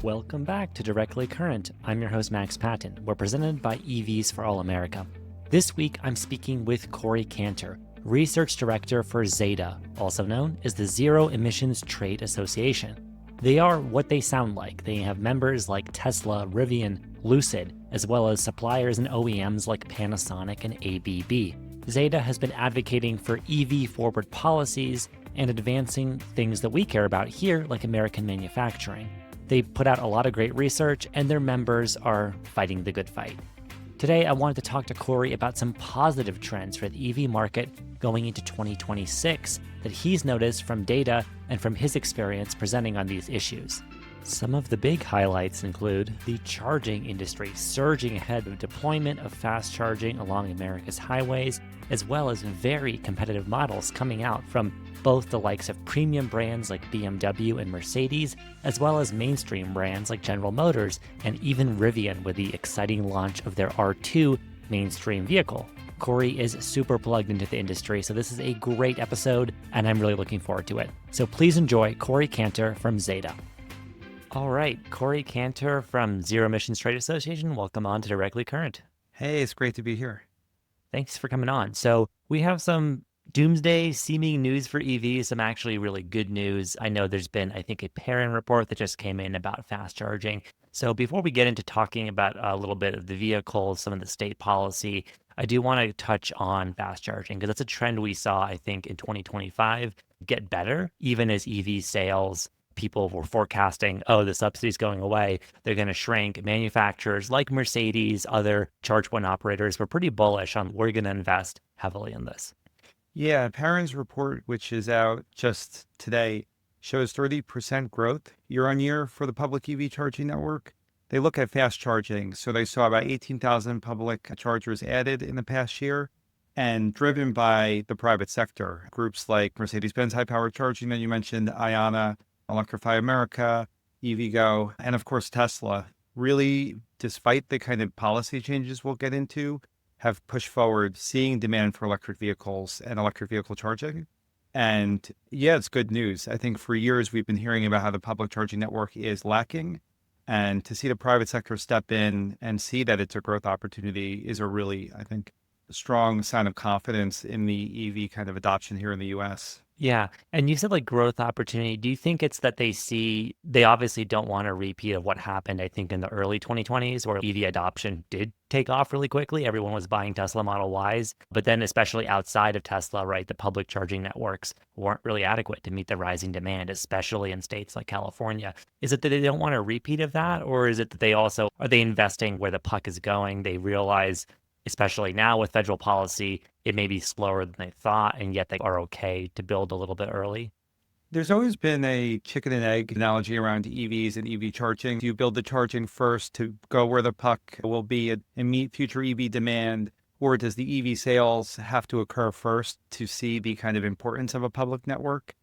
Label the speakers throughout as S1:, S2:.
S1: Welcome back to Directly Current. I'm your host, Max Patton. We're presented by EVs for All America. This week, I'm speaking with Corey Cantor, Research Director for Zeta, also known as the Zero Emissions Trade Association. They are what they sound like. They have members like Tesla, Rivian, Lucid, as well as suppliers and OEMs like Panasonic and ABB. Zeta has been advocating for EV forward policies and advancing things that we care about here, like American manufacturing. They put out a lot of great research, and their members are fighting the good fight. Today, I wanted to talk to Corey about some positive trends for the EV market going into 2026 that he's noticed from data and from his experience presenting on these issues. Some of the big highlights include the charging industry surging ahead of deployment of fast charging along America's highways, as well as very competitive models coming out from both the likes of premium brands like BMW and Mercedes, as well as mainstream brands like General Motors and even Rivian with the exciting launch of their R2 mainstream vehicle. Corey is super plugged into the industry, so this is a great episode, and I'm really looking forward to it. So please enjoy Corey Cantor from Zeta. All right, Corey Cantor from Zero Emissions Trade Association, welcome on to Directly Current.
S2: Hey, it's great to be here.
S1: Thanks for coming on. So we have some doomsday seeming news for EVs, some actually really good news. I know there's been, I think, a Perrin report that just came in about fast charging. So before we get into talking about a little bit of the vehicles, some of the state policy, I do want to touch on fast charging because that's a trend we saw, I think, in 2025 get better, even as EV sales, people were forecasting, oh, the subsidy's going away, they're going to shrink. Manufacturers like Mercedes, other charge point operators were pretty bullish on we're going to invest heavily in this.
S2: Yeah, Perrin's report, which is out just today, shows 30% growth year on year for the public EV charging network. They look at fast charging. So they saw about 18,000 public chargers added in the past year and driven by the private sector. Groups like Mercedes-Benz High Power Charging that you mentioned, IONNA, Electrify America, EVgo, and of course Tesla, really, despite the kind of policy changes we'll get into, have pushed forward seeing demand for electric vehicles and electric vehicle charging. And yeah, it's good news. I think for years we've been hearing about how the public charging network is lacking. And to see the private sector step in and see that it's a growth opportunity is a really, I think, strong sign of confidence in the EV kind of adoption here in the US.
S1: Yeah. And you said like growth opportunity. Do you think it's that they obviously don't want a repeat of what happened, I think, in the early 2020s where EV adoption did take off really quickly. Everyone was buying Tesla Model Ys, but then especially outside of Tesla, right, the public charging networks weren't really adequate to meet the rising demand, especially in states like California. Is it that they don't want a repeat of that? Or is it that are they investing where the puck is going? They realize, especially now with federal policy, it may be slower than they thought, and yet they are okay to build a little bit early.
S2: There's always been a chicken and egg analogy around EVs and EV charging. Do you build the charging first to go where the puck will be and meet future EV demand? Or does the EV sales have to occur first to see the kind of importance of a public network?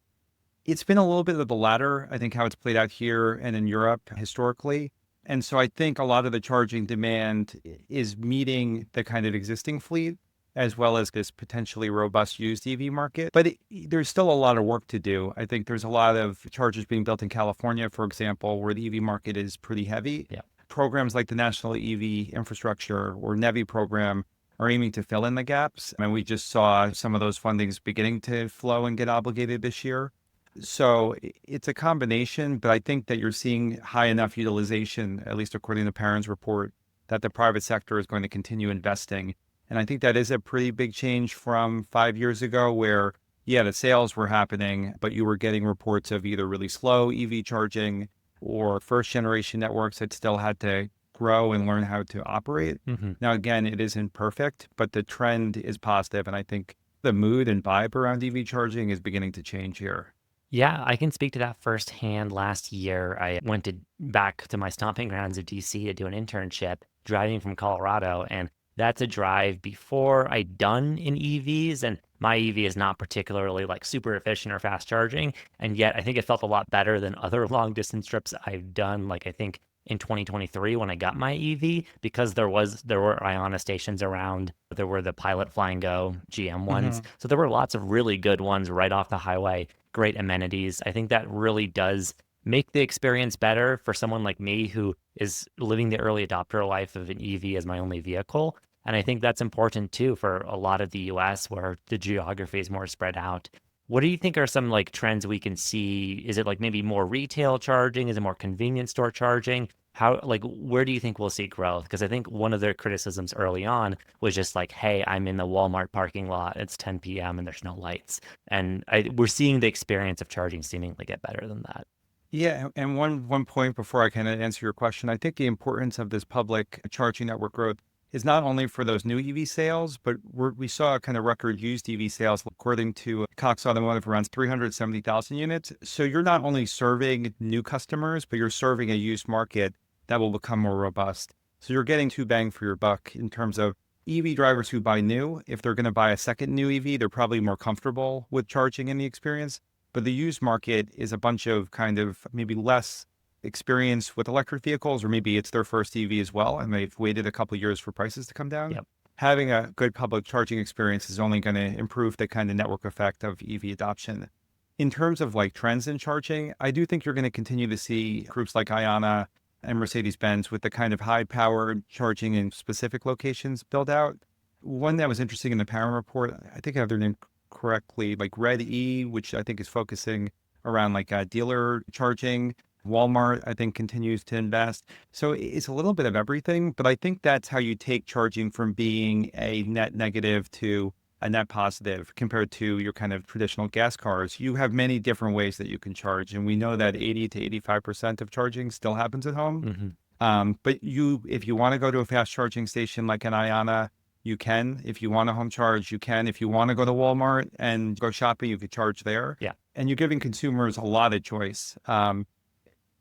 S2: It's been a little bit of the latter, I think, how it's played out here and in Europe historically. And so I think a lot of the charging demand is meeting the kind of existing fleet, as well as this potentially robust used EV market. But there's still a lot of work to do. I think there's a lot of chargers being built in California, for example, where the EV market is pretty heavy.
S1: Yeah.
S2: Programs like the National EV Infrastructure or NEVI program are aiming to fill in the gaps. And we just saw some of those fundings beginning to flow and get obligated this year. So it's a combination, but I think that you're seeing high enough utilization, at least according to Perrin's report, that the private sector is going to continue investing. And I think that is a pretty big change from 5 years ago where, yeah, the sales were happening, but you were getting reports of either really slow EV charging or first generation networks that still had to grow and learn how to operate.
S1: Mm-hmm.
S2: Now, again, it isn't perfect, but the trend is positive. And I think the mood and vibe around EV charging is beginning to change here.
S1: Yeah, I can speak to that firsthand. Last year, I went back to my stomping grounds of DC to do an internship, driving from Colorado, and that's a drive before I'd done in EVs, and my EV is not particularly like super efficient or fast charging, and yet I think it felt a lot better than other long distance trips I've done. Like I think in 2023 when I got my EV, because there were IONNA stations around, there were the Pilot Fly and Go GM ones, so there were lots of really good ones right off the highway, great amenities. I think that really does make the experience better for someone like me who is living the early adopter life of an EV as my only vehicle. And I think that's important too for a lot of the US where the geography is more spread out. What do you think are some like trends we can see? Is it like maybe more retail charging? Is it more convenience store charging? How, like, where do you think we'll see growth? Because I think one of their criticisms early on was just like, hey, I'm in the Walmart parking lot. It's 10 p.m. and there's no lights. And we're seeing the experience of charging seemingly get better than that.
S2: Yeah, and one point before I kind of answer your question, I think the importance of this public charging network growth is not only for those new EV sales, but we saw kind of record used EV sales, according to Cox Automotive, around 370,000 units. So you're not only serving new customers, but you're serving a used market that will become more robust. So you're getting two bang for your buck in terms of EV drivers who buy new. If they're going to buy a second new EV, they're probably more comfortable with charging in the experience. But the used market is a bunch of kind of maybe less experience with electric vehicles, or maybe it's their first EV as well, and they've waited a couple of years for prices to come down.
S1: Yep.
S2: Having a good public charging experience is only going to improve the kind of network effect of EV adoption. In terms of like trends in charging, I do think you're going to continue to see groups like Iona and Mercedes-Benz with the kind of high-powered charging in specific locations build out. One that was interesting in the Power Report, I think I have their name correctly, like E-REV, which I think is focusing around like dealer charging. Walmart, I think, continues to invest. So it's a little bit of everything, but I think that's how you take charging from being a net negative to a net positive compared to your kind of traditional gas cars. You have many different ways that you can charge. And we know that 80 to 85% of charging still happens at home. But if you want to go to a fast charging station like an Iona, you can. If you want a home charge, you can. If you want to go to Walmart and go shopping, you could charge there.
S1: Yeah.
S2: And you're giving consumers a lot of choice.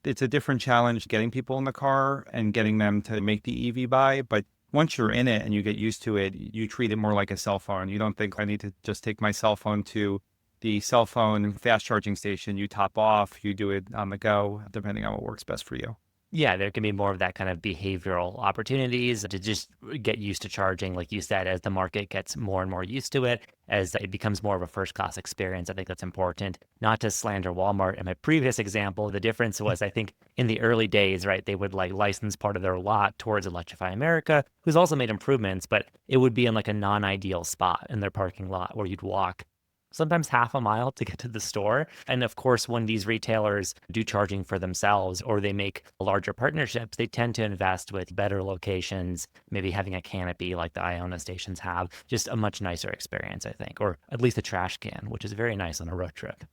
S2: It's a different challenge getting people in the car and getting them to make the EV buy. But once you're in it and you get used to it, you treat it more like a cell phone. You don't think I need to just take my cell phone to the cell phone fast charging station. You top off, you do it on the go, depending on what works best for you.
S1: Yeah, there can be more of that kind of behavioral opportunities to just get used to charging, like you said, as the market gets more and more used to it, as it becomes more of a first class experience. I think that's important. Not to slander Walmart. In my previous example, the difference was, I think, in the early days, right, they would like license part of their lot towards Electrify America, who's also made improvements, but it would be in like a non-ideal spot in their parking lot where you'd walk sometimes half a mile to get to the store. And of course, when these retailers do charging for themselves or they make larger partnerships, they tend to invest with better locations, maybe having a canopy like the Iona stations have, just a much nicer experience, I think, or at least a trash can, which is very nice on a road trip.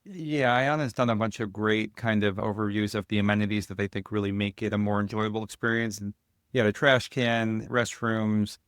S2: Yeah, Iona's done a bunch of great kind of overviews of the amenities that they think really make it a more enjoyable experience. And yeah, the trash can, restrooms,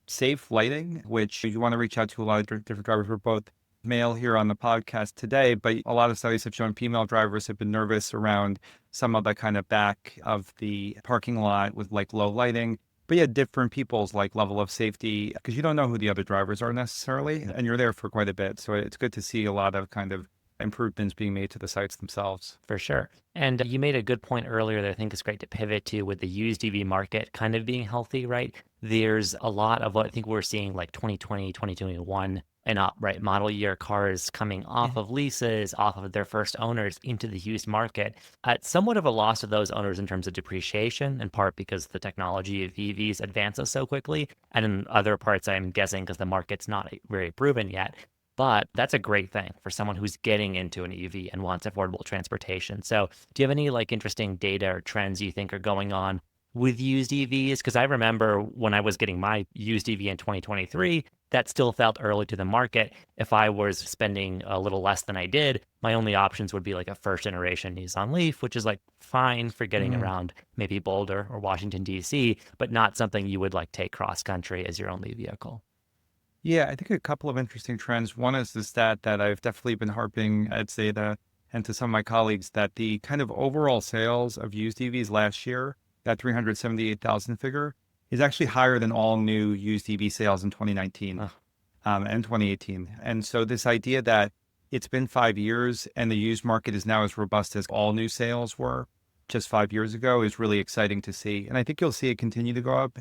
S2: safe lighting, which you want to reach out to a lot of different drivers. We're both male here on the podcast today, but a lot of studies have shown female drivers have been nervous around some of the kind of back of the parking lot with like low lighting. But yeah, different people's like level of safety, because you don't know who the other drivers are necessarily, and you're there for quite a bit. So it's good to see a lot of kind of improvements being made to the sites themselves.
S1: For sure. And you made a good point earlier that I think is great to pivot to with the used EV market kind of being healthy, right? There's a lot of what I think we're seeing like 2020, 2021 and up, right? Model year cars coming off of leases, off of their first owners into the used market at somewhat of a loss of those owners in terms of depreciation, in part because the technology of EVs advances so quickly. And in other parts, I'm guessing because the market's not very proven yet. But that's a great thing for someone who's getting into an EV and wants affordable transportation. So do you have any like interesting data or trends you think are going on with used EVs? Because I remember when I was getting my used EV in 2023, that still felt early to the market. If I was spending a little less than I did, my only options would be like a first generation Nissan Leaf, which is like fine for getting around maybe Boulder or Washington, D.C., but not something you would like take cross country as your only vehicle.
S2: Yeah, I think a couple of interesting trends. One is the stat that I've definitely been harping at Zeta and to some of my colleagues that the kind of overall sales of used EVs last year, that 378,000 figure, is actually higher than all new used EV sales in 2019 and 2018. And so this idea that it's been 5 years and the used market is now as robust as all new sales were just 5 years ago is really exciting to see. And I think you'll see it continue to go up,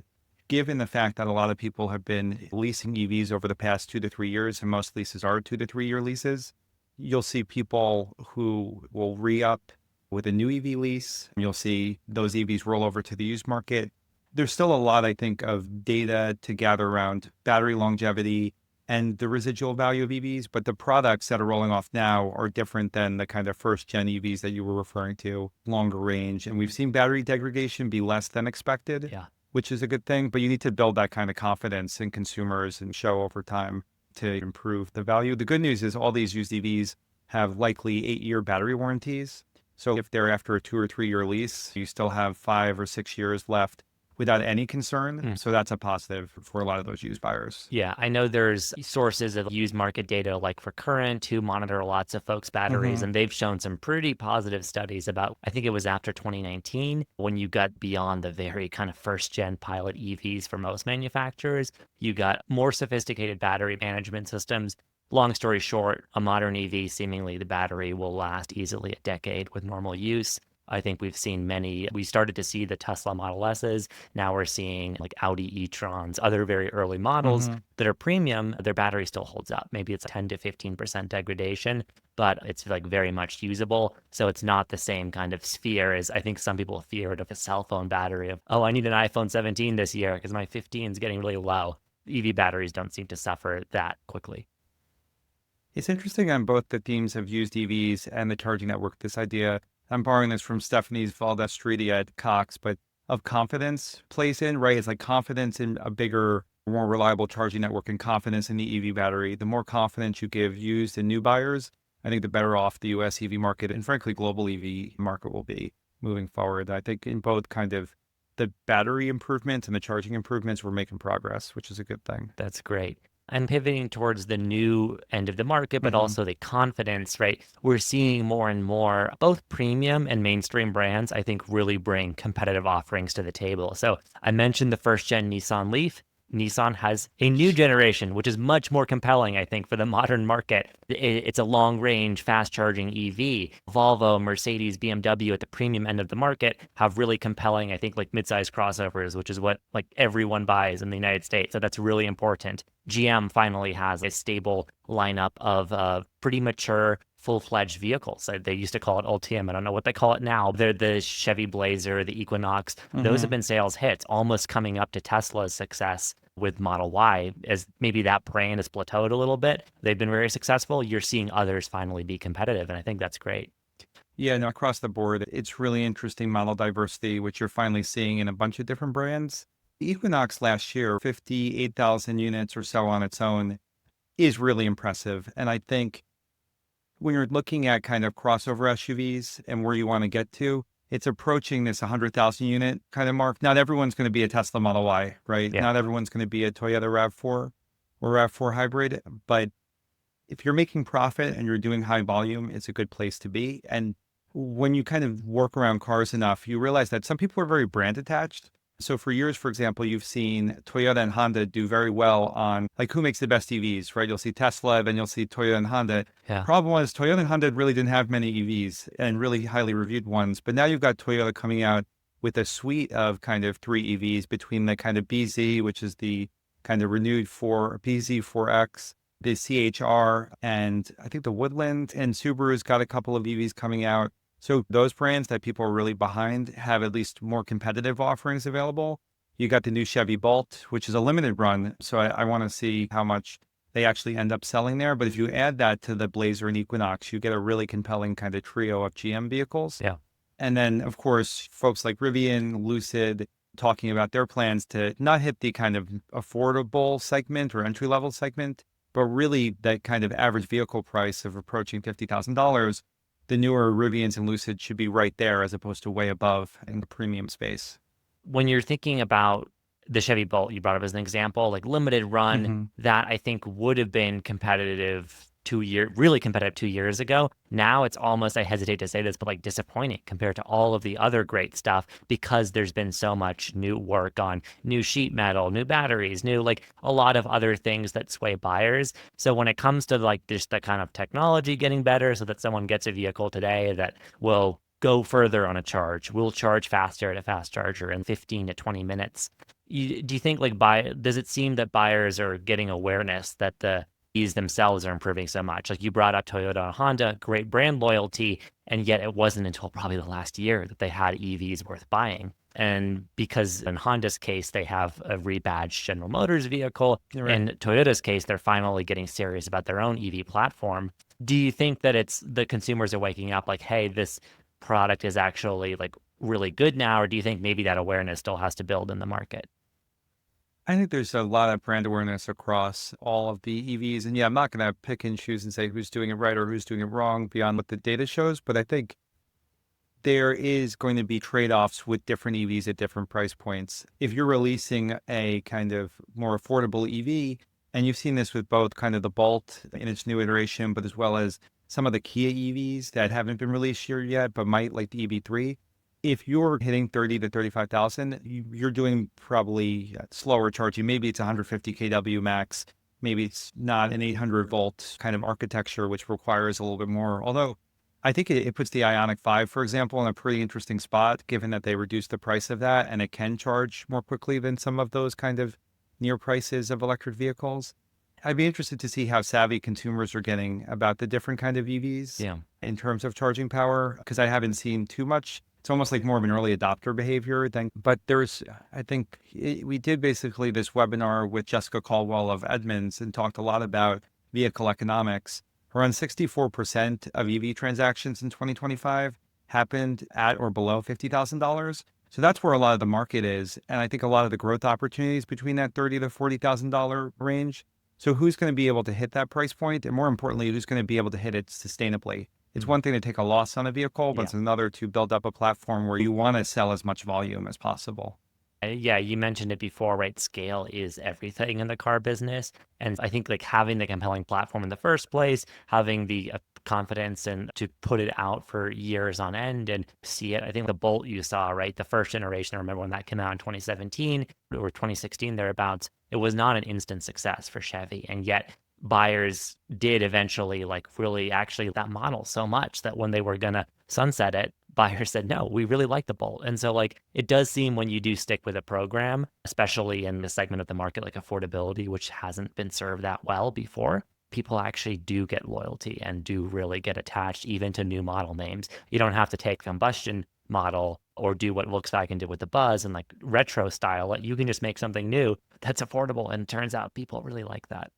S2: given the fact that a lot of people have been leasing EVs over the past 2 to 3 years, and most leases are 2 to 3 year leases. You'll see people who will re-up with a new EV lease. You'll see those EVs roll over to the used market. There's still a lot, I think, of data to gather around battery longevity and the residual value of EVs, but the products that are rolling off now are different than the kind of first gen EVs that you were referring to, longer range. And we've seen battery degradation be less than expected,
S1: Yeah.
S2: which is a good thing, but you need to build that kind of confidence in consumers and show over time to improve the value. The good news is all these used EVs have likely 8-year battery warranties. So if they're after a 2 or 3 year lease, you still have 5 or 6 years left without any concern. So that's a positive for a lot of those used buyers.
S1: Yeah, I know there's sources of used market data like for Current who monitor lots of folks' batteries, and they've shown some pretty positive studies about, I think it was after 2019, when you got beyond the very kind of first gen pilot EVs for most manufacturers, you got more sophisticated battery management systems. Long story short, a modern EV, seemingly the battery will last easily a decade with normal use. I think we started to see the Tesla Model S's. Now we're seeing like Audi e-trons, other very early models that are premium. Their battery still holds up. Maybe it's 10 to 15% degradation, but it's like very much usable. So it's not the same kind of fear as I think some people feared of a cell phone battery of, oh, I need an iPhone 17 this year because my 15 is getting really low. EV batteries don't seem to suffer that quickly.
S2: It's interesting on both the themes of used EVs and the charging network, this idea, I'm borrowing this from Stephanie's Valdestriti at Cox, but of confidence plays in, right? It's like confidence in a bigger, more reliable charging network and confidence in the EV battery. The more confidence you give used and new buyers, I think the better off the US EV market and frankly, global EV market will be moving forward. I think in both kind of the battery improvements and the charging improvements, we're making progress, which is a good thing.
S1: That's great. And pivoting towards the new end of the market, but also the confidence, right? We're seeing more and more, both premium and mainstream brands, I think, really bring competitive offerings to the table. So I mentioned the first gen Nissan Leaf. Nissan has a new generation, which is much more compelling, I think, for the modern market. It's a long-range, fast-charging EV. Volvo, Mercedes, BMW at the premium end of the market have really compelling, I think, like mid-size crossovers, which is what like everyone buys in the United States. So that's really important. GM finally has a stable lineup of pretty mature, full-fledged vehicles. They used to call it Ultium. I don't know what they call it now. They're the Chevy Blazer, the Equinox. Those have been sales hits, almost coming up to Tesla's success with Model Y. As maybe that brand has plateaued a little bit, they've been very successful. You're seeing others finally be competitive, and I think that's great.
S2: Yeah, no, across the board, it's really interesting model diversity, which you're finally seeing in a bunch of different brands. The Equinox last year, 58,000 units or so on its own, is really impressive. And I think when you're looking at kind of crossover SUVs and where you want to get to, it's approaching this 100,000 unit kind of mark. Not everyone's going to be a Tesla Model Y, right?
S1: Yeah.
S2: Not everyone's going to be a Toyota RAV4 or RAV4 hybrid. But if you're making profit and you're doing high volume, it's a good place to be. And when you kind of work around cars enough, you realize that some people are very brand attached. So for years, for example, you've seen Toyota and Honda do very well on like who makes the best EVs, right? You'll see Tesla, then you'll see Toyota and Honda.
S1: Yeah.
S2: Problem was Toyota and Honda really didn't have many EVs and really highly reviewed ones. But now you've got Toyota coming out with a suite of kind of 3 EVs between the kind of BZ, which is the kind of renewed for BZ4X, the CHR, and I think the Woodland, and Subaru's got a couple of EVs coming out. So those brands that people are really behind have at least more competitive offerings available. You got the new Chevy Bolt, which is a limited run. So I want to see how much they actually end up selling there. But if you add that to the Blazer and Equinox, you get a really compelling kind of trio of GM vehicles.
S1: Yeah.
S2: And then, of course, folks like Rivian, Lucid, talking about their plans to not hit the kind of affordable segment or entry-level segment, but really that kind of average vehicle price of approaching $50,000. The newer Rivians and Lucid should be right there as opposed to way above in the premium space.
S1: When you're thinking about the Chevy Bolt you brought up as an example, like limited run, that I think would have been competitive really competitive 2 years ago. Now it's almost, I hesitate to say this, but like disappointing compared to all of the other great stuff because there's been so much new work on new sheet metal, new batteries, new like a lot of other things that sway buyers. So when it comes to like just the kind of technology getting better so that someone gets a vehicle today that will go further on a charge, will charge faster at a fast charger in 15 to 20 minutes. Do you think like does it seem that buyers are getting awareness that the EVs themselves are improving so much. Like you brought up Toyota and Honda, great brand loyalty, and yet it wasn't until probably the last year that they had EVs worth buying. And because in Honda's case, they have a rebadged General Motors vehicle.
S2: You're right.
S1: In Toyota's case, they're finally getting serious about their own EV platform. Do you think that it's the consumers are waking up like, hey, this product is actually like really good now? Or do you think maybe that awareness still has to build in the market?
S2: I think there's a lot of brand awareness across all of the EVs. And yeah, I'm not going to pick and choose and say who's doing it right or who's doing it wrong beyond what the data shows. But I think there is going to be trade-offs with different EVs at different price points. If you're releasing a kind of more affordable EV, and you've seen this with both kind of the Bolt in its new iteration, but as well as some of the Kia EVs that haven't been released here yet, but might, like the EV3. If you're hitting 30 to 35,000, you're doing probably slower charging. Maybe it's 150 kW max. Maybe it's not an 800 volt kind of architecture, which requires a little bit more. Although I think it puts the Ioniq 5, for example, in a pretty interesting spot, given that they reduced the price of that and it can charge more quickly than some of those kind of near prices of electric vehicles. I'd be interested to see how savvy consumers are getting about the different kind of EVs
S1: Yeah.
S2: in terms of charging power, because I haven't seen too much. It's almost like more of an early adopter behavior than, but we did basically this webinar with Jessica Caldwell of Edmunds and talked a lot about vehicle economics. Around 64% of EV transactions in 2025 happened at or below $50,000. So that's where a lot of the market is. And I think a lot of the growth opportunities between that $30,000 to $40,000 range. So who's going to be able to hit that price point? And more importantly, who's going to be able to hit it sustainably? It's one thing to take a loss on a vehicle, but it's another to build up a platform where you want to sell as much volume as possible.
S1: Yeah, you mentioned it before, right? Scale is everything in the car business. And I think like having the compelling platform in the first place, having the confidence and to put it out for years on end and see it. I think the Bolt you saw, right? The first generation, I remember when that came out in 2017 or 2016 thereabouts, it was not an instant success for Chevy. And yet buyers did eventually like really actually that model so much that when they were going to sunset it, buyers said, no, we really like the Bolt. And so like it does seem when you do stick with a program, especially in the segment of the market like affordability, which hasn't been served that well before, people actually do get loyalty and do really get attached even to new model names. You don't have to take combustion model or do what Volkswagen did with the Buzz and like retro style. Like you can just make something new that's affordable. And it turns out people really like that.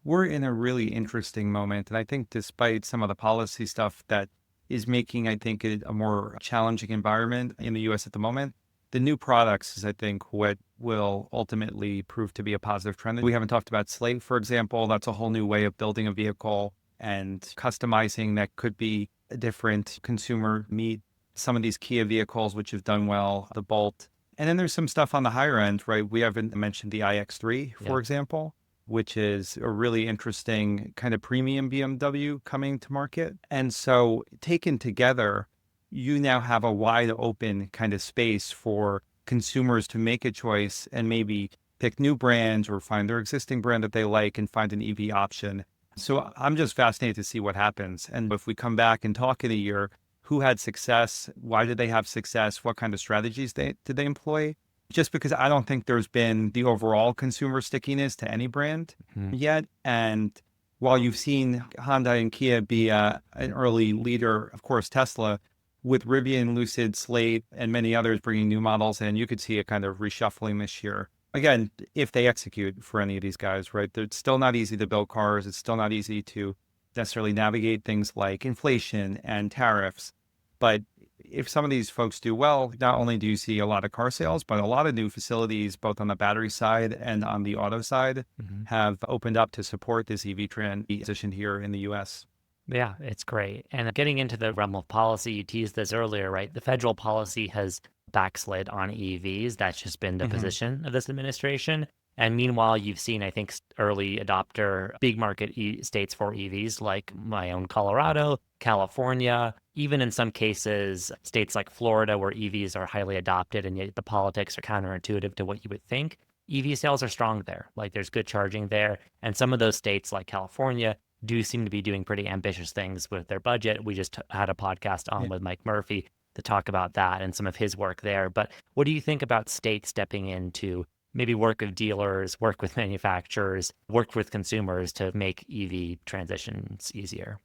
S2: We're in a really interesting moment. And I think despite some of the policy stuff that is making, I think, it a more challenging environment in the US at the moment, the new products is, I think, what will ultimately prove to be a positive trend. We haven't talked about Slate, for example. That's a whole new way of building a vehicle and customizing that could be a different consumer meet. Some of these Kia vehicles, which have done well, the Bolt. And then there's some stuff on the higher end, right? We haven't mentioned the iX3, for example, which is a really interesting kind of premium BMW coming to market. And so taken together, you now have a wide open kind of space for consumers to make a choice and maybe pick new brands or find their existing brand that they like and find an EV option. So I'm just fascinated to see what happens. And if we come back and talk in a year, who had success? Why did they have success? What kind of strategies did they employ? Just because I don't think there's been the overall consumer stickiness to any brand yet. And while you've seen Honda and Kia be an early leader, of course, Tesla, with Rivian, Lucid, Slate, and many others bringing new models in, you could see a kind of reshuffling this year. Again, if they execute for any of these guys, right? It's still not easy to build cars. It's still not easy to necessarily navigate things like inflation and tariffs. But if some of these folks do well, not only do you see a lot of car sales, but a lot of new facilities, both on the battery side and on the auto side, have opened up to support this EV transition here in the US.
S1: Yeah, it's great. And getting into the realm of policy, you teased this earlier, right? The federal policy has backslid on EVs. That's just been the position of this administration. And meanwhile, you've seen, I think, early adopter, big market states for EVs like my own Colorado, California, even in some cases, states like Florida where EVs are highly adopted and yet the politics are counterintuitive to what you would think. EV sales are strong there. Like there's good charging there. And some of those states like California do seem to be doing pretty ambitious things with their budget. We just had a podcast on with Mike Murphy to talk about that and some of his work there. But what do you think about states stepping in to maybe work with dealers, work with manufacturers, work with consumers to make EV transitions easier?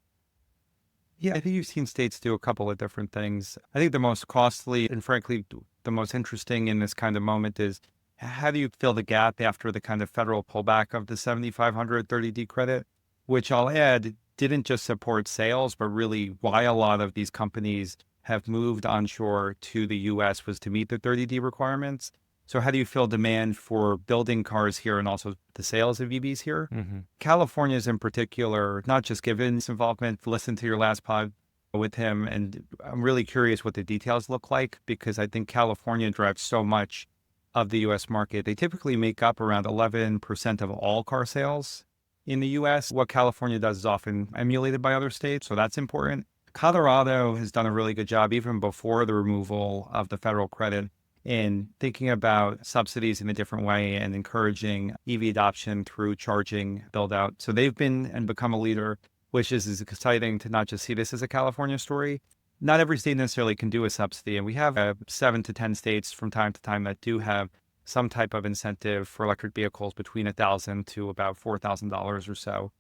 S2: Yeah, I think you've seen states do a couple of different things. I think the most costly and frankly, the most interesting in this kind of moment is how do you fill the gap after the kind of federal pullback of the 7,500 30D credit, which I'll add didn't just support sales, but really why a lot of these companies have moved onshore to the US was to meet the 30D requirements. So how do you fill demand for building cars here and also the sales of EVs here?
S1: Hmm.
S2: California's in particular, not just given his involvement, listen to your last pod with him. And I'm really curious what the details look like because I think California drives so much of the US market. They typically make up around 11% of all car sales in the US. What California does is often emulated by other states. So that's important. Colorado has done a really good job, even before the removal of the federal credit, in thinking about subsidies in a different way and encouraging EV adoption through charging build out. So they've been and become a leader, which is exciting to not just see this as a California story. Not every state necessarily can do a subsidy. And we have 7 to 10 states from time to time that do have some type of incentive for electric vehicles between $1,000 to about $4,000 or so.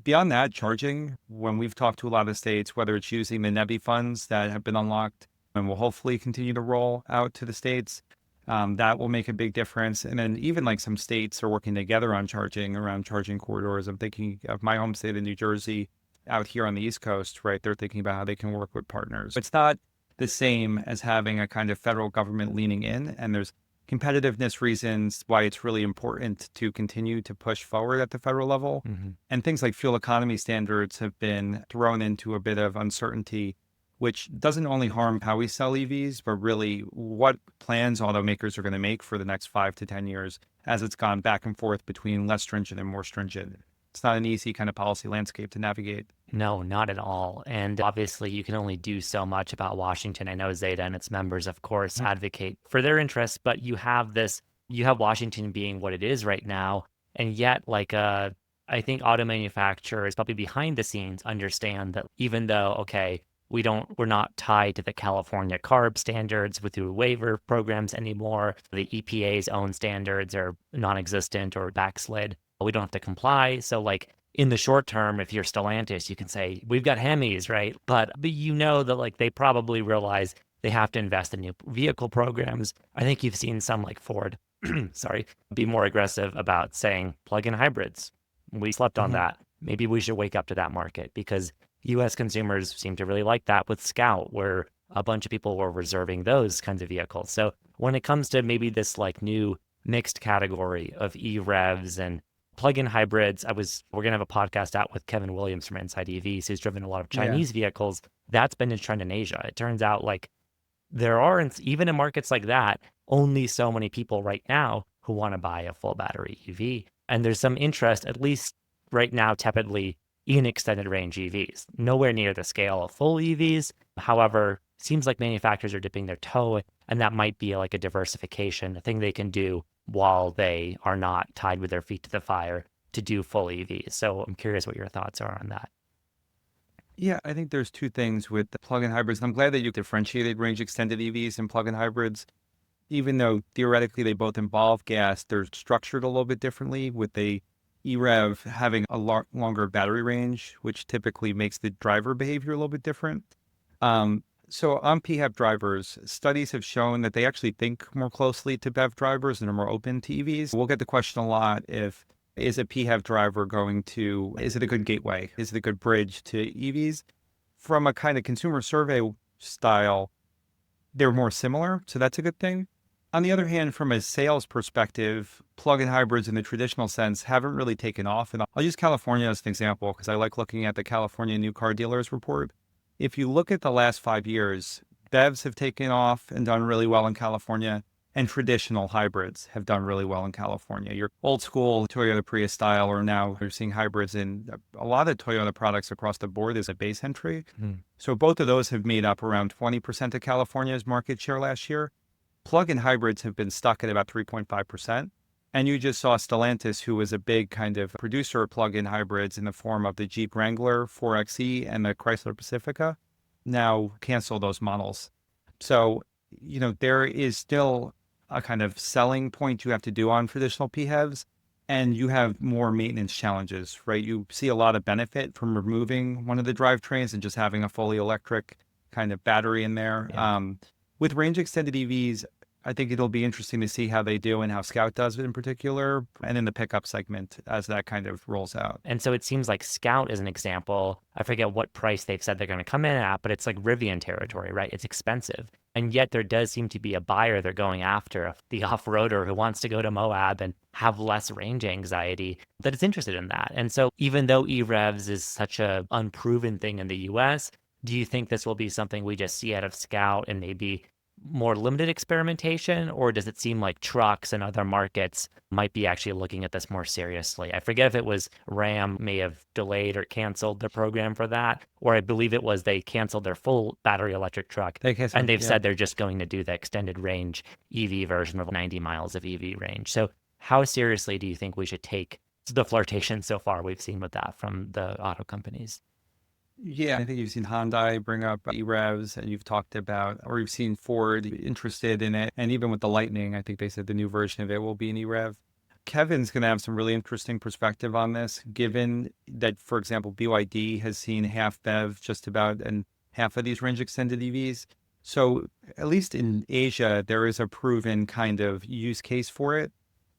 S2: Beyond that, charging, when we've talked to a lot of states, whether it's using the NEVI funds that have been unlocked and will hopefully continue to roll out to the states, that will make a big difference. And then even like some states are working together on charging around charging corridors. I'm thinking of my home state of New Jersey out here on the East Coast, right? They're thinking about how they can work with partners. It's not the same as having a kind of federal government leaning in. And there's competitiveness reasons why it's really important to continue to push forward at the federal level.
S1: Hmm.
S2: And things like fuel economy standards have been thrown into a bit of uncertainty, which doesn't only harm how we sell EVs, but really what plans automakers are going to make for the next 5 to 10 years as it's gone back and forth between less stringent and more stringent. It's not an easy kind of policy landscape to navigate.
S1: No, not at all. And obviously, you can only do so much about Washington. I know Zeta and its members, of course, advocate for their interests, but you have Washington being what it is right now. And yet, I think auto manufacturers, probably behind the scenes, understand that even though, okay, we're not tied to the California CARB standards with the waiver programs anymore. The EPA's own standards are non-existent or backslid. We don't have to comply. So in the short term, if you're Stellantis, you can say, we've got Hemis, right? But you know that they probably realize they have to invest in new vehicle programs. I think you've seen some like Ford, sorry, be more aggressive about saying plug-in hybrids. We slept on that. Maybe we should wake up to that market because US consumers seem to really like that with Scout, where a bunch of people were reserving those kinds of vehicles. So when it comes to maybe this new mixed category of E-REVs and plug-in hybrids, we're going to have a podcast out with Kevin Williams from Inside EVs, who's driven a lot of Chinese vehicles. That's been a trend in Asia. It turns out there aren't, even in markets like that, only so many people right now who want to buy a full battery EV. And there's some interest, at least right now, tepidly, in extended range EVs, nowhere near the scale of full EVs. However, seems like manufacturers are dipping their toe, and that might be like a diversification, a thing they can do while they are not tied with their feet to the fire to do full EVs. So I'm curious what your thoughts are on that.
S2: Yeah, I think there's two things with the plug-in hybrids. I'm glad that you differentiated range extended EVs and plug-in hybrids. Even though theoretically they both involve gas, they're structured a little bit differently with the E-REV having a longer battery range, which typically makes the driver behavior a little bit different. So on PHEV drivers, studies have shown that they actually think more closely to BEV drivers and are more open to EVs. We'll get the question a lot is a PHEV driver is it a good gateway? Is it a good bridge to EVs? From a kind of consumer survey style, they're more similar, so that's a good thing. On the other hand, from a sales perspective, plug-in hybrids in the traditional sense haven't really taken off. And I'll use California as an example because I like looking at the California New Car Dealers Report. If you look at the last 5 years, BEVs have taken off and done really well in California, and traditional hybrids have done really well in California. Your old school Toyota Prius style, or now you're seeing hybrids in a lot of Toyota products across the board as a base entry. So both of those have made up around 20% of California's market share last year. Plug-in hybrids have been stuck at about 3.5%. And you just saw Stellantis, who was a big kind of producer of plug-in hybrids in the form of the Jeep Wrangler 4xe and the Chrysler Pacifica, now cancel those models. So, there is still a kind of selling point you have to do on traditional PHEVs, and you have more maintenance challenges, right? You see a lot of benefit from removing one of the drivetrains and just having a fully electric kind of battery in there.
S1: Yeah.
S2: With range extended EVs, I think it'll be interesting to see how they do and how Scout does in particular, and in the pickup segment as that kind of rolls out.
S1: And so it seems like Scout is an example. I forget what price they've said they're going to come in at, but it's like Rivian territory, right? It's expensive. And yet there does seem to be a buyer they're going after, the off-roader who wants to go to Moab and have less range anxiety, that is interested in that. And so even though E-REVs is such a unproven thing in the US, do you think this will be something we just see out of Scout and maybe more limited experimentation, or does it seem like trucks and other markets might be actually looking at this more seriously? I forget if it was Ram may have delayed or canceled the program for that, or I believe it was they canceled their full battery electric truck, and they've said they're just going to do the extended range EV version of 90 miles of EV range. So how seriously do you think we should take the flirtation so far we've seen with that from the auto companies?
S2: Yeah, I think you've seen Hyundai bring up E-REVs, and you've talked about, or you've seen Ford interested in it. And even with the Lightning, I think they said the new version of it will be an E-REV. Kevin's going to have some really interesting perspective on this, given that, for example, BYD has seen half BEV just about and half of these range extended EVs. So at least in Asia, there is a proven kind of use case for it.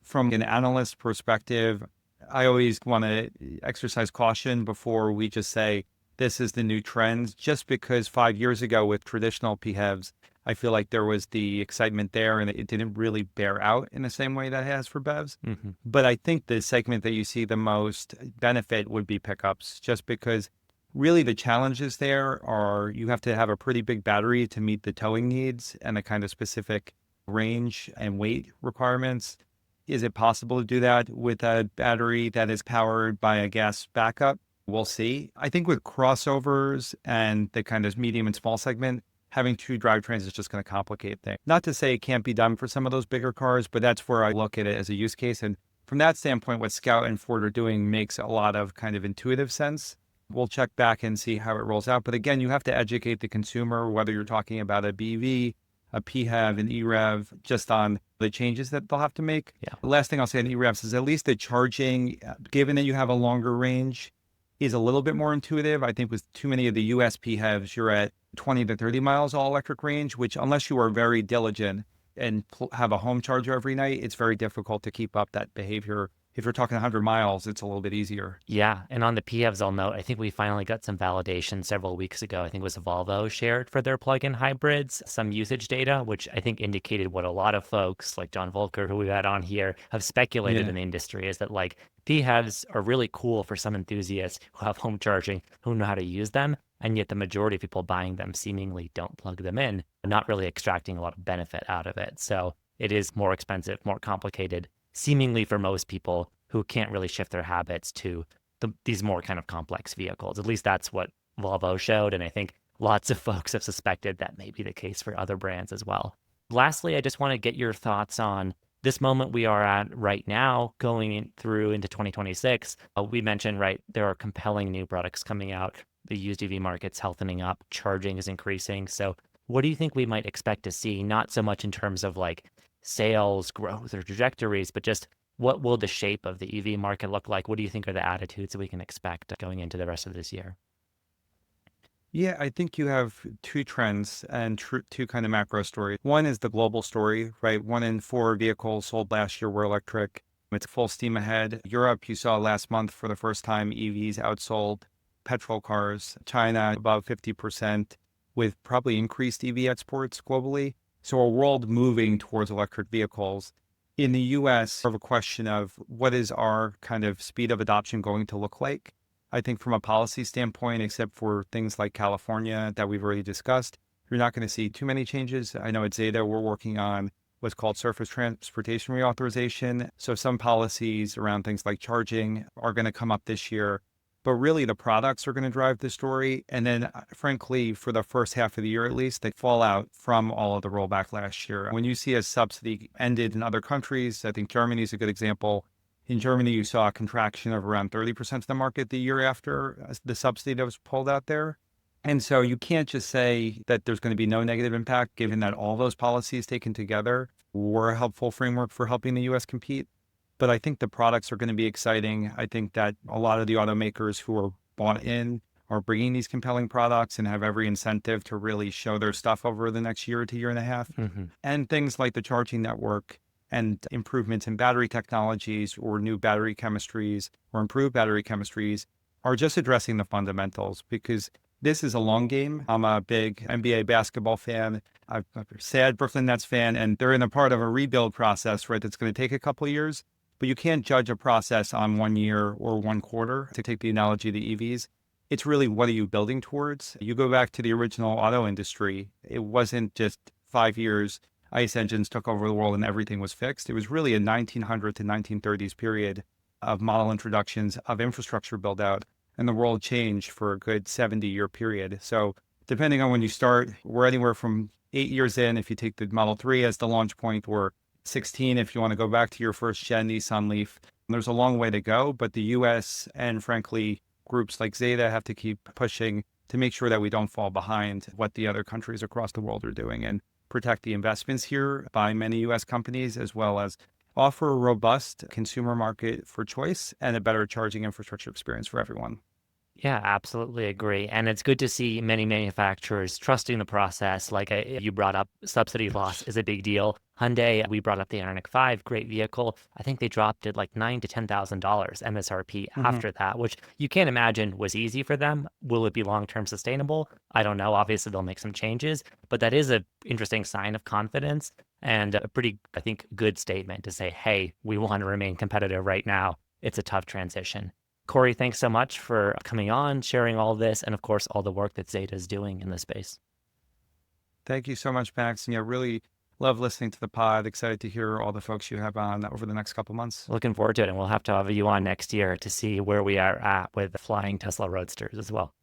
S2: From an analyst perspective, I always want to exercise caution before we just say, this is the new trend, just because 5 years ago with traditional PHEVs, I feel like there was the excitement there and it didn't really bear out in the same way that it has for BEVs.
S1: Mm-hmm.
S2: But I think the segment that you see the most benefit would be pickups, just because really the challenges there are you have to have a pretty big battery to meet the towing needs and the kind of specific range and weight requirements. Is it possible to do that with a battery that is powered by a gas backup? We'll see. I think with crossovers and the kind of medium and small segment, having two drivetrains is just going to complicate things. Not to say it can't be done for some of those bigger cars, but that's where I look at it as a use case. And from that standpoint, what Scout and Ford are doing makes a lot of kind of intuitive sense. We'll check back and see how it rolls out. But again, you have to educate the consumer, whether you're talking about a BV, a PHEV, an E-REV, just on the changes that they'll have to make.
S1: Yeah.
S2: The last thing I'll say on E-REVs is at least the charging, given that you have a longer range, is a little bit more intuitive. I think with too many of the US PHEVs, you're at 20 to 30 miles all electric range, which unless you are very diligent and have a home charger every night, it's very difficult to keep up that behavior. If you're talking 100 miles, it's a little bit easier.
S1: Yeah. And on the PHEVs, I'll note, I think we finally got some validation several weeks ago. I think it was Volvo shared for their plug-in hybrids, some usage data, which I think indicated what a lot of folks like John Volker, who we've had on here, have speculated in the industry, is that like PHEVs are really cool for some enthusiasts who have home charging, who know how to use them. And yet the majority of people buying them seemingly don't plug them in, not really extracting a lot of benefit out of it. So it is more expensive, more complicated, seemingly for most people who can't really shift their habits to these more kind of complex vehicles. At least that's what Volvo showed. And I think lots of folks have suspected that may be the case for other brands as well. Lastly, I just want to get your thoughts on this moment we are at right now, going through into 2026. We mentioned, right, there are compelling new products coming out. The used EV market's healthening up, charging is increasing. So what do you think we might expect to see, not so much in terms of like sales growth or trajectories, but just what will the shape of the EV market look like? What do you think are the attitudes that we can expect going into the rest of this year?
S2: Yeah, I think you have two trends and two kind of macro stories. One is the global story, right? 1 in 4 vehicles sold last year were electric. It's full steam ahead. Europe, you saw last month for the first time, EVs outsold petrol cars. China, above 50%, with probably increased EV exports globally. So a world moving towards electric vehicles. In the US, of a question of what is our kind of speed of adoption going to look like? I think from a policy standpoint, except for things like California that we've already discussed, you're not going to see too many changes. I know at Zeta, we're working on what's called surface transportation reauthorization. So some policies around things like charging are going to come up this year. But really, the products are going to drive the story. And then, frankly, for the first half of the year at least, they fall out from all of the rollback last year. When you see a subsidy ended in other countries, I think Germany is a good example. In Germany, you saw a contraction of around 30% of the market the year after the subsidy that was pulled out there. And so you can't just say that there's going to be no negative impact, given that all those policies taken together were a helpful framework for helping the U.S. compete. But I think the products are going to be exciting. I think that a lot of the automakers who are bought in are bringing these compelling products and have every incentive to really show their stuff over the next year to year and a half. And things like the charging network and improvements in battery technologies or new battery chemistries or improved battery chemistries are just addressing the fundamentals, because this is a long game. I'm a big NBA basketball fan. I'm a sad Brooklyn Nets fan, and they're in a part of a rebuild process, right? That's going to take a couple of years, but you can't judge a process on 1 year or 1 quarter. To take the analogy of the EVs, it's really, what are you building towards? You go back to the original auto industry. It wasn't just 5 years, ICE engines took over the world and everything was fixed. It was really a 1900 to 1930s period of model introductions, of infrastructure build out, and the world changed for a good 70-year period. So depending on when you start, we're anywhere from 8 years in, if you take the Model 3 as the launch point, or 16 if you want to go back to your first gen Nissan Leaf. There's a long way to go, but the US and frankly, groups like Zeta have to keep pushing to make sure that we don't fall behind what the other countries across the world are doing, and protect the investments here by many US companies, as well as offer a robust consumer market for choice and a better charging infrastructure experience for everyone.
S1: Yeah, absolutely agree. And it's good to see many manufacturers trusting the process. Like you brought up, subsidy loss is a big deal. Hyundai, we brought up the Ioniq 5, great vehicle. I think they dropped it like $9,000 to $10,000 MSRP after that, which you can't imagine was easy for them. Will it be long-term sustainable? I don't know. Obviously, they'll make some changes, but that is an interesting sign of confidence and a pretty, I think, good statement to say, hey, we want to remain competitive right now. It's a tough transition. Corey, thanks so much for coming on, sharing all this, and of course, all the work that Zeta is doing in this space.
S2: Thank you so much, Max. And yeah, really love listening to the pod. Excited to hear all the folks you have on over the next couple months.
S1: Looking forward to it. And we'll have to have you on next year to see where we are at with flying Tesla Roadsters as well.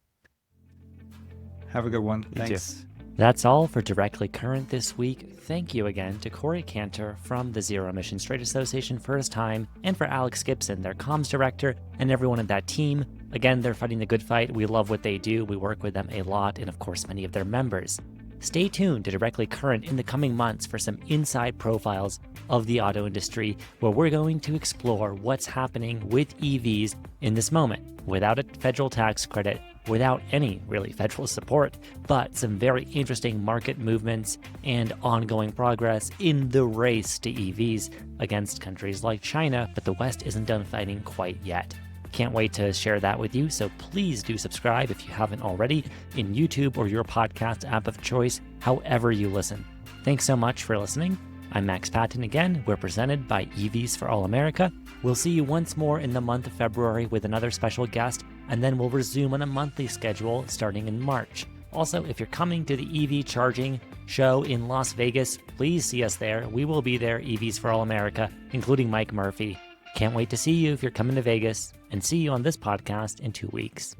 S2: Have a good one.
S1: You
S2: Thanks.
S1: too. That's all for Directly Current this week. Thank you again to Corey Cantor from the Zero Emissions Trade Association for his time, and for Alex Gibson, their comms director, and everyone in that team. Again, they're fighting the good fight. We love what they do. We work with them a lot, and of course, many of their members. Stay tuned to Directly Current in the coming months for some inside profiles of the auto industry, where we're going to explore what's happening with EVs in this moment, without a federal tax credit, without any really federal support, but some very interesting market movements and ongoing progress in the race to EVs against countries like China, but the West isn't done fighting quite yet. Can't wait to share that with you, so please do subscribe if you haven't already in YouTube or your podcast app of choice, however you listen. Thanks so much for listening. I'm Max Patton again. We're presented by EVs for All America. We'll see you once more in the month of February with another special guest, and then we'll resume on a monthly schedule starting in March. Also, if you're coming to the EV charging show in Las Vegas, please see us there. We will be there, EVs for All America, including Mike Murphy. Can't wait to see you if you're coming to Vegas, and see you on this podcast in 2 weeks.